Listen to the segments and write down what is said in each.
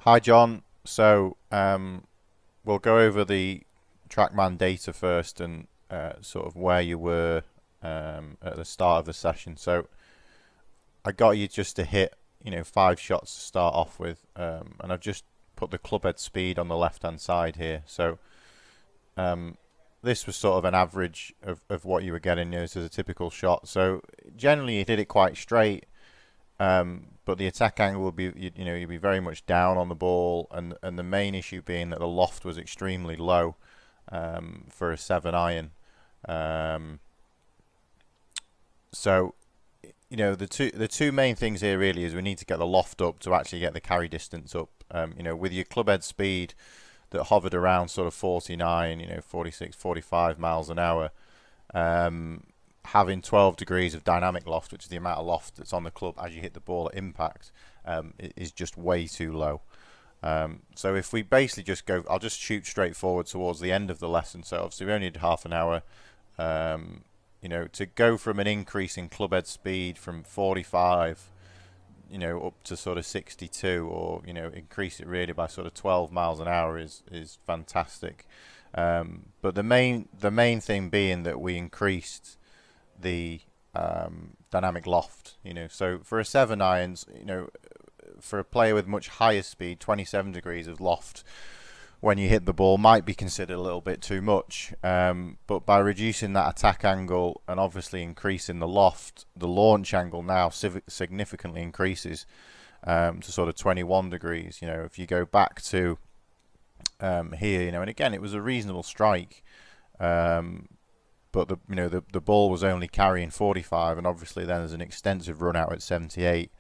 Hi, John. We'll go over the TrackMan data first and sort of where you were at the start of the session. So I got you just to hit, 5 shots to start off with, and I've just put the club head speed on the left-hand side here. So um, this was sort of an average of what you were getting. This is a typical shot. So generally, you did it quite straight. But the attack angle will be, you'd be very much down on the ball, and the main issue being that the loft was extremely low for a 7 iron. Um, so, the two main things here really is we need to get the loft up to actually get the carry distance up. With your club head speed that hovered around sort of 49, 46, 45 miles an hour. Um, Having 12 degrees of dynamic loft, which is the amount of loft that's on the club as you hit the ball at impact, is just way too low. So if we basically just go, I'll just shoot straight forward towards the end of the lesson. So obviously we only did half an hour. To go from an increase in club head speed from 45, up to sort of 62, or increase it really by sort of 12 miles an hour is fantastic. But the main thing being that we increased the dynamic loft. So for a 7 irons, for a player with much higher speed, 27 degrees of loft when you hit the ball might be considered a little bit too much. But by reducing that attack angle and obviously increasing the loft, the launch angle now significantly increases to sort of 21 degrees. If you go back to here, and again, it was a reasonable strike. But the ball was only carrying 45, and obviously then there's an extensive run out at 78,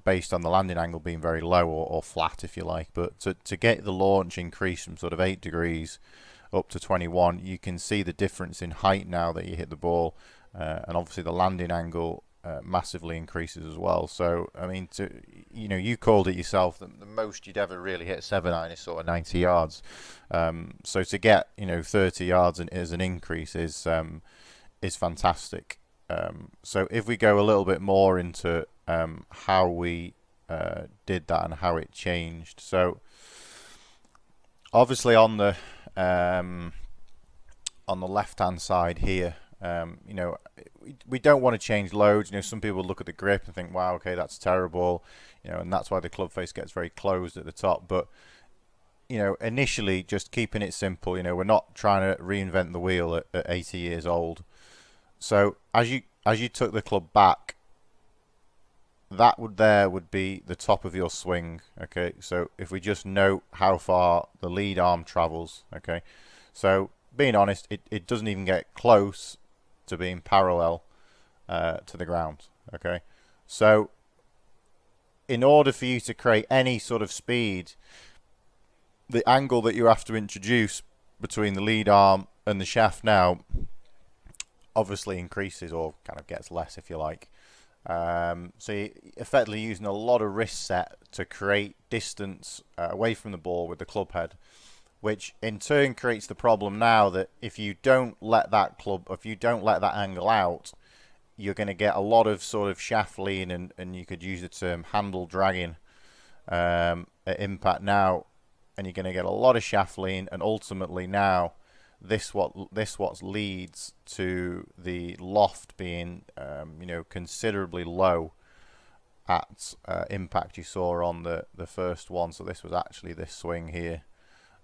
based on the landing angle being very low or flat, if you like. But to get the launch increase from sort of 8 degrees up to 21, you can see the difference in height now that you hit the ball, and obviously the landing angle massively increases as well. So I mean, you called it yourself. The most you'd ever really hit 7 iron is sort of 90 yards. So to get 30 yards as an increase is fantastic. So if we go a little bit more into how we did that and how it changed. So obviously on the left hand side here, we don't want to change loads. Some people look at the grip and think, wow, okay, that's terrible, and that's why the club face gets very closed at the top. But initially, just keeping it simple. We're not trying to reinvent the wheel at 80 years old. So as you took the club back, that would be the top of your swing. Okay, so if we just note how far the lead arm travels. Okay, so being honest, it doesn't even get close to being parallel to the ground. Okay, so in order for you to create any sort of speed, the angle that you have to introduce between the lead arm and the shaft now obviously increases, or kind of gets less, if you like. So you're effectively using a lot of wrist set to create distance away from the ball with the club head, which in turn creates the problem now that if you don't let if you don't let that angle out, you're going to get a lot of sort of shaft lean, and you could use the term handle dragging at impact now, and you're going to get a lot of shaft lean, and ultimately now this what leads to the loft being considerably low at impact. You saw on the first one. So this was actually this swing here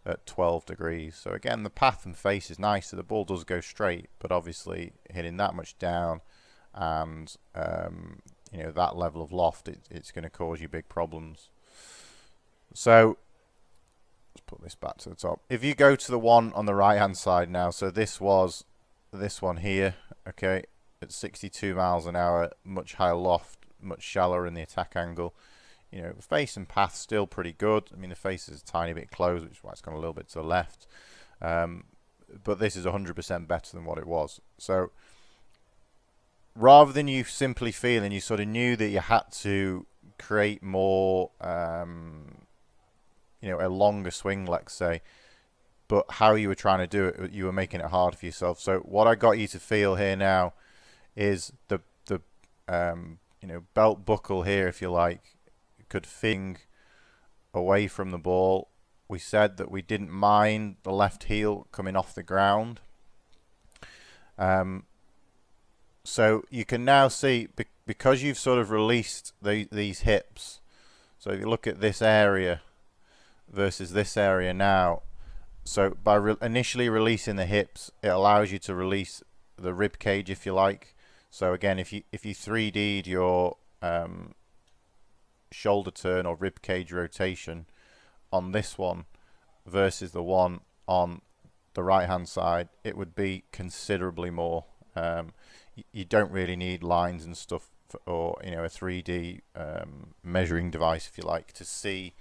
at 12 degrees. So again, the path and face is nice, so the ball does go straight, but obviously hitting that much down and that level of loft, it's going to cause you big problems. So let's put this back to the top. If you go to the one on the right hand side now, so this was this one here, okay, at 62 miles an hour, much higher loft, much shallower in the attack angle. Face and path still pretty good. I mean, the face is a tiny bit closed, which is why it's gone a little bit to the left. But this is 100% better than what it was. So rather than you simply feeling, you sort of knew that you had to create more, a longer swing, let's say, but how you were trying to do it, you were making it hard for yourself. So what I got you to feel here now is the, belt buckle here, if you like, could fing away from the ball. We said that we didn't mind the left heel coming off the ground. So you can now see, because you've sort of released these hips. So if you look at this area versus this area now, so by initially releasing the hips, it allows you to release the rib cage, if you like. So again, if you 3D'd your shoulder turn or rib cage rotation on this one versus the one on the right hand side, it would be considerably more. You don't really need lines and stuff or a 3D measuring device, if you like, to see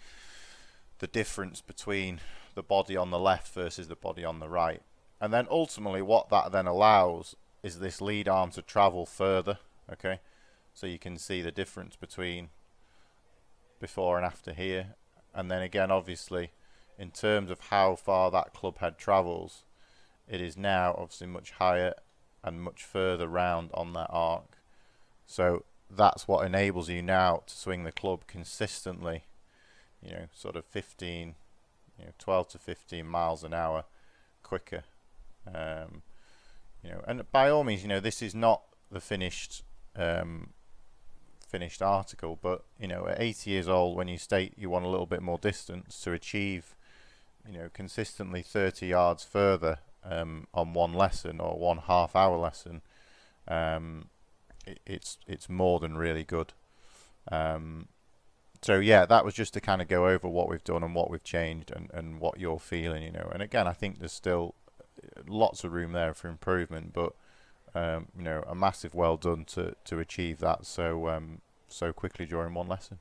the difference between the body on the left versus the body on the right. And then ultimately what that then allows is this lead arm to travel further. Okay, so you can see the difference between before and after here. And then again, obviously, in terms of how far that club head travels, it is now obviously much higher and much further round on that arc. So that's what enables you now to swing the club consistently, sort of 12 to 15 miles an hour quicker. And by all means, this is not the finished article, but at 80 years old, when you state you want a little bit more distance to achieve, consistently 30 yards further on one lesson or 1/2 hour lesson, it's more than really good. So yeah, that was just to kind of go over what we've done and what we've changed and what you're feeling, and again, I think there's still lots of room there for improvement, but a massive well done to achieve that so quickly during one lesson.